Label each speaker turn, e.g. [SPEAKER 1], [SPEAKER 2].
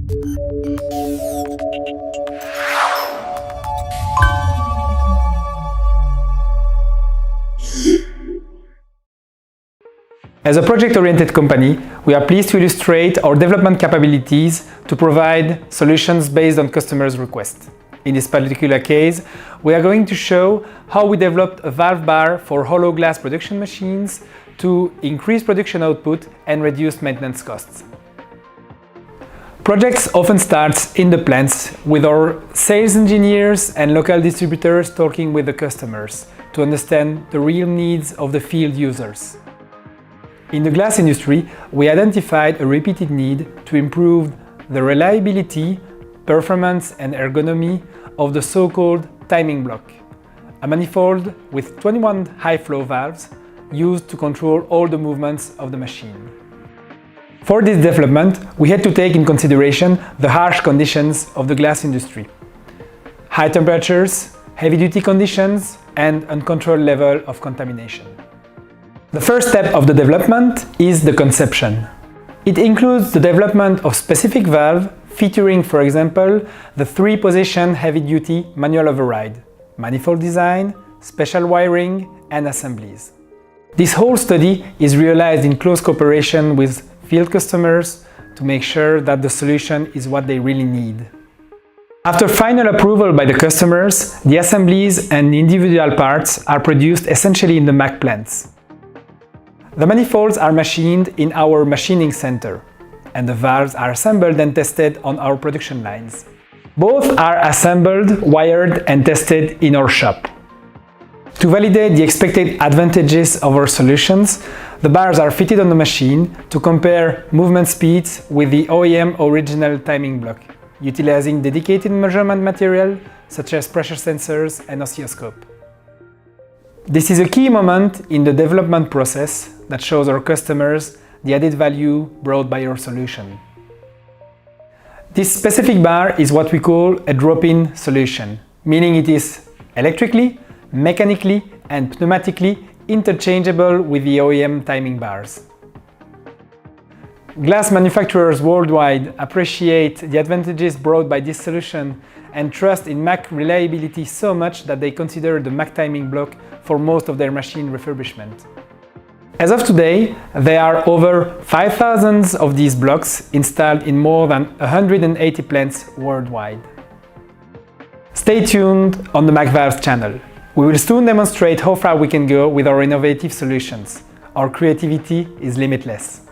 [SPEAKER 1] As a project-oriented company, we are pleased to illustrate our development capabilities to provide solutions based on customers' requests. In this particular case, we are going to show how we developed a valve bar for hollow glass production machines to increase production output and reduce maintenance costs. Projects often start in the plants with our sales engineers and local distributors talking with the customers to understand the real needs of the field users. In the glass industry, we identified a repeated need to improve the reliability, performance and ergonomy of the so-called timing block, a manifold with 21 high-flow valves used to control all the movements of the machine. For this development, we had to take in consideration the harsh conditions of the glass industry: high temperatures, heavy-duty conditions, and uncontrolled level of contamination. The first step of the development is the conception. It includes the development of specific valve featuring, for example, the 3-position heavy-duty manual override, manifold design, special wiring, and assemblies. This whole study is realized in close cooperation with field customers to make sure that the solution is what they really need. After final approval by the customers, the assemblies and individual parts are produced essentially in the MAC plants. The manifolds are machined in our machining center, and the valves are assembled and tested on our production lines. Both are assembled, wired, and tested in our shop. To validate the expected advantages of our solutions, the bars are fitted on the machine to compare movement speeds with the OEM original timing block, utilizing dedicated measurement material such as pressure sensors and oscilloscope. This is a key moment in the development process that shows our customers the added value brought by our solution. This specific bar is what we call a drop-in solution, meaning it is electrically, mechanically, and pneumatically interchangeable with the OEM timing bars. Glass manufacturers worldwide appreciate the advantages brought by this solution and trust in MAC reliability so much that they consider the MAC timing block for most of their machine refurbishment. As of today, there are over 5,000 of these blocks installed in more than 180 plants worldwide. Stay tuned on the MAC Valves channel. We will soon demonstrate how far we can go with our innovative solutions. Our creativity is limitless.